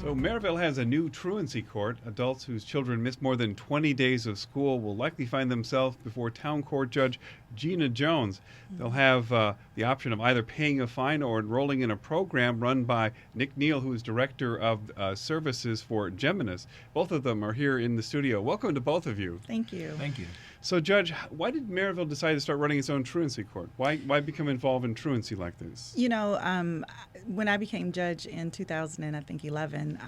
So Merrillville has a new truancy court. Adults whose children miss more than 20 days of school will likely find themselves before town court judge Gina Jones. They'll have the option of either paying a fine or enrolling in a program run by Neal, who is director of services for Geminis. Both of them are here in the studio. Welcome to both of you. Thank you. Thank you. So, Judge, why did Merrillville decide to start running its own truancy court? Why become involved in truancy like this? You know, when I became judge in 2011,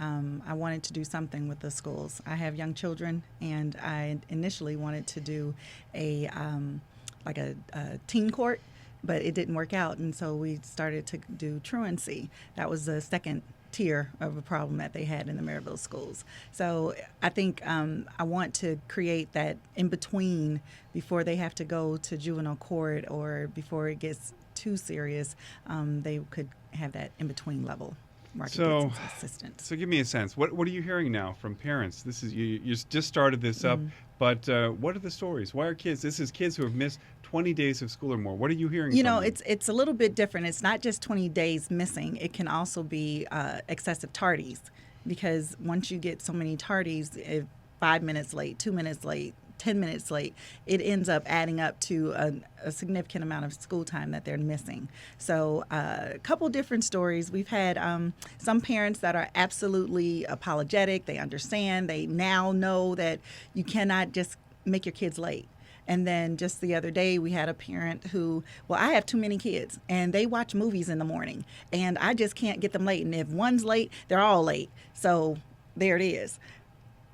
I wanted to do something with the schools. I have young children, and I initially wanted to do a teen court, but it didn't work out, and so we started to do truancy. That was the second tier of a problem that they had in the Merrillville schools. So I think I want to create that in between before they have to go to juvenile court or before it gets too serious. They could have that in between level where I could get some assistance. So give me a sense. What are you hearing now from parents? This is you just started this up, but what are the stories? Why are kids? This is kids who have missed 20 days of school or more. What are you hearing? You know, them? it's a little bit different. It's not just 20 days missing. It can also be excessive tardies, because once you get so many tardies, if 5 minutes late, 2 minutes late, 10 minutes late, it ends up adding up to a significant amount of school time that they're missing. So a couple different stories. We've had some parents that are absolutely apologetic. They understand. They now know that you cannot just make your kids late. And then just the other day, we had a parent who, well, I have too many kids, and they watch movies in the morning, and I just can't get them late. And if one's late, they're all late. So there it is.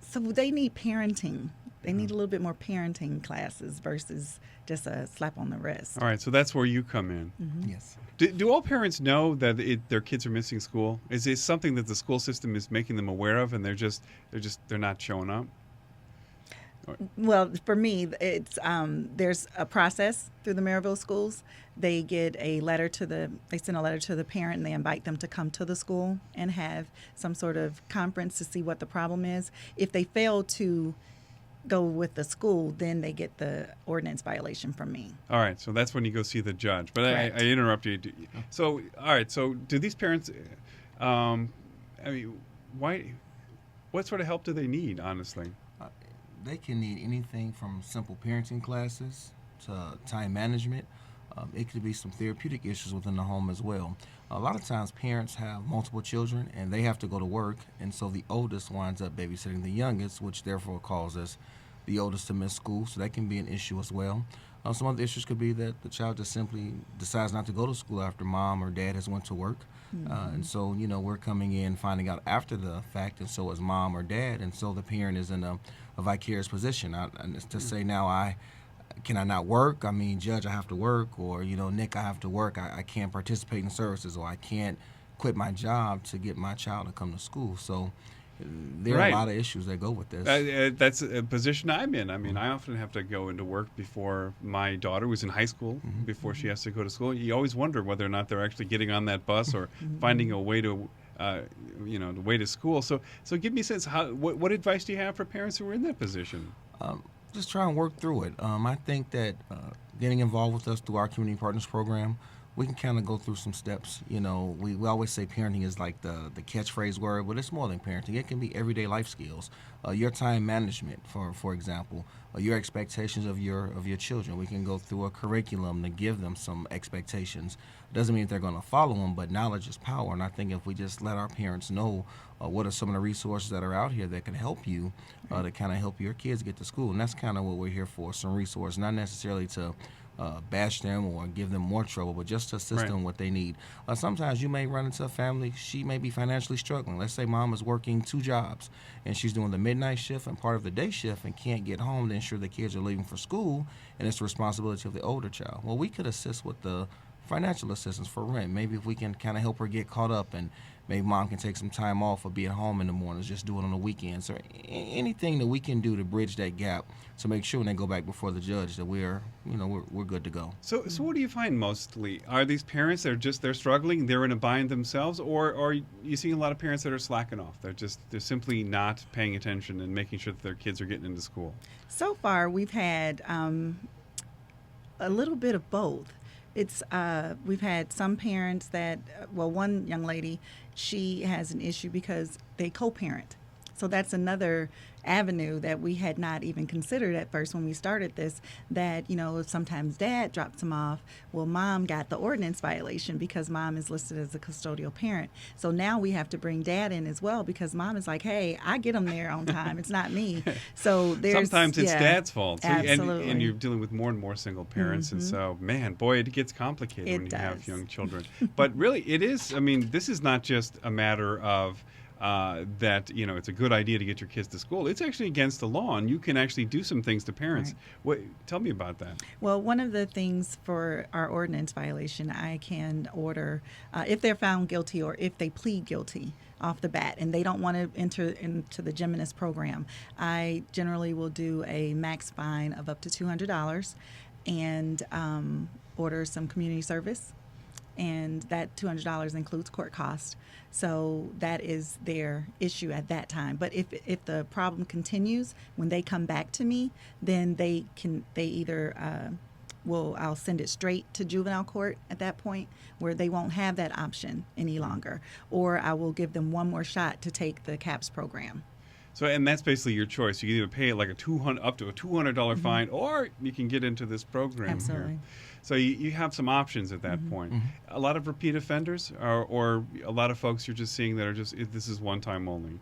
So they need parenting. They need a little bit more parenting classes versus just a slap on the wrist. All right, so that's where you come in. Mm-hmm. Yes. Do all parents know that their kids are missing school? Is it something that the school system is making them aware of, and they're not showing up? Well, for me, it's there's a process through the Merrillville schools. They get a letter they send a letter to the parent, and they invite them to come to the school and have some sort of conference to see what the problem is. If they fail to go with the school, then they get the ordinance violation from me. All right, so that's when you go see the judge. But I interrupt you. So, all right, so do these parents, why? What sort of help do they need, honestly? They can need anything from simple parenting classes to time management. It could be some therapeutic issues within the home as well. A lot of times parents have multiple children and they have to go to work, and so the oldest winds up babysitting the youngest, which therefore causes the oldest to miss school, so that can be an issue as well. Some other issues could be that the child just simply decides not to go to school after mom or dad has went to work. And so, we're coming in finding out after the fact, and so is mom or dad, and so the parent is in a vicarious position. To say now, can I not work? I mean, Judge, I have to work, or, Nick, I have to work. I can't participate in services, or I can't quit my job to get my child to come to school. So there are a lot of issues that go with this. That's a position I'm in. I mean, I often have to go into work before my daughter was in high school, before she has to go to school. You always wonder whether or not they're actually getting on that bus or finding a way to, the way to school. So give me a sense. What advice do you have for parents who are in that position? Just try and work through it. I think that getting involved with us through our Community Partners program, we can kind of go through some steps. We always say parenting is like the catchphrase word, but it's more than parenting. It can be everyday life skills. Your time management, for example, your expectations of your children. We can go through a curriculum to give them some expectations. Doesn't mean they're going to follow them, but knowledge is power. And I think if we just let our parents know what are some of the resources that are out here that can help you, to kind of help your kids get to school. And that's kind of what we're here for, some resources, not necessarily to bash them or give them more trouble, but just to assist them what they need. Sometimes you may run into a family, she may be financially struggling. Let's say mom is working 2 jobs and she's doing the midnight shift and part of the day shift and can't get home to ensure the kids are leaving for school, and it's the responsibility of the older child. Well, we could assist with the financial assistance for rent. Maybe if we can kind of help her get caught up, and maybe mom can take some time off or be at home in the mornings, just do it on the weekends, or anything that we can do to bridge that gap to make sure when they go back before the judge that we're good to go. So what do you find mostly? Are these parents that are they're struggling, they're in a bind themselves, or are you seeing a lot of parents that are slacking off? They're simply not paying attention and making sure that their kids are getting into school? So far, we've had a little bit of both. It's we've had some parents that, well, one young lady, she has an issue because they co-parent. So that's another avenue that we had not even considered at first when we started this, that, you know, sometimes dad drops them off. Well, mom got the ordinance violation because mom is listed as a custodial parent. So now we have to bring dad in as well because mom is like, hey, I get them there on time. It's not me. So there's Sometimes it's yeah, dad's fault. So absolutely. and you're dealing with more single parents. And so, man, boy, it gets complicated It when you have does. young children. But really, it is, I mean, this is not just a matter of that, you know, it's a good idea to get your kids to school. It's actually against the law, and you can actually do some things to parents. Right. Tell me about that. Well, one of the things for our ordinance violation, I can order, if they're found guilty or if they plead guilty off the bat and they don't want to enter into the Geminis program, I generally will do a max fine of up to $200 and order some community service. And that $200 includes court cost. So that is their issue at that time. But if the problem continues, when they come back to me, then they either I'll send it straight to juvenile court at that point, where they won't have that option any longer, or I will give them one more shot to take the CAPS program. So, and that's basically your choice. You can either pay like up to a $200 fine, or you can get into this program. Absolutely. Here. So you have some options at that point. A lot of repeat offenders, or a lot of folks you're just seeing that are just, this is one time only.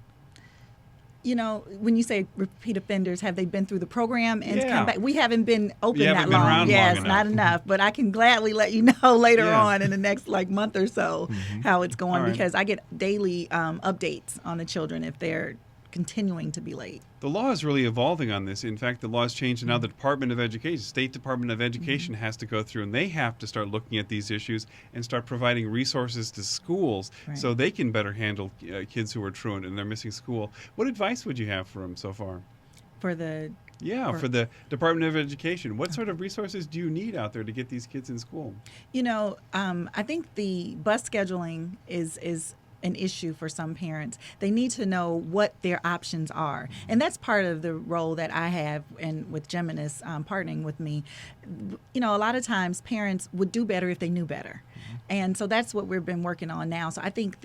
You know, when you say repeat offenders, have they been through the program and Yeah. come back? We haven't been open You that haven't been long. around Yes, long not enough. enough. But I can gladly let you know later Yeah. on in the next month or so how it's going, All right. because I get daily updates on the children if they're continuing to be late. The law is really evolving on this. In fact, the law has changed, and now the Department of Education, State Department of Education, has to go through, and they have to start looking at these issues and start providing resources to schools Right. so they can better handle kids who are truant and they're missing school. What advice would you have for them so far? For the For the Department of Education, what sort of resources do you need out there to get these kids in school? You know, I think the bus scheduling is an issue for some parents. They need to know what their options are. And that's part of the role that I have and with Geminis partnering with me. You know, a lot of times parents would do better if they knew better. And so that's what we've been working on now. So I think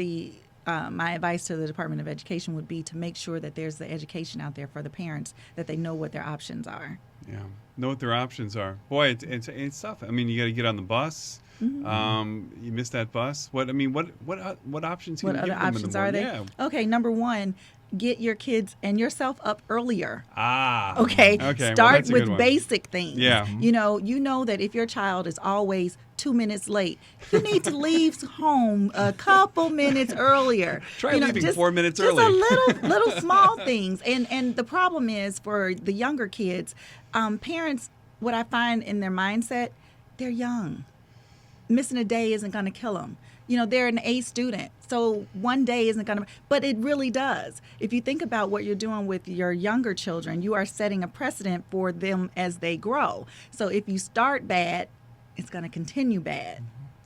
my advice to the Department of Education would be to make sure that there's the education out there for the parents, that they know what their options are. Yeah, know what their options are. Boy, it's tough. I mean, you got to get on the bus. You missed that bus. What options can What you other give them in the options are morning? there? Yeah. Okay, number one, get your kids and yourself up earlier. Okay. Okay. Well, Start that's a good with one. basic things. Yeah. You know that if your child is always 2 minutes late, you need to leave home a couple minutes earlier. Try You know, leaving just, 4 minutes just early. Just a little small things. And the problem is for the younger kids, parents, what I find in their mindset, they're young. Missing a day isn't going to kill them. You know, they're an A student, so one day isn't going to, but it really does. If you think about what you're doing with your younger children, you are setting a precedent for them as they grow. So if you start bad, it's going to continue bad.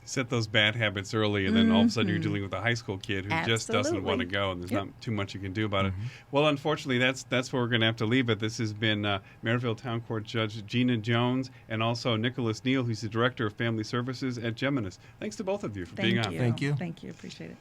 Set those bad habits early, and then all of a sudden you're dealing with a high school kid who just doesn't want to Absolutely. go, and there's Yep. not too much you can do about it. Well, unfortunately, that's where we're going to have to leave it. This has been Merrillville Town Court Judge Gina Jones and also Nicholas Neal, who's the Director of Family Services at Geminis. Thanks to both of you for being on. Thank you. Thank you. Appreciate it.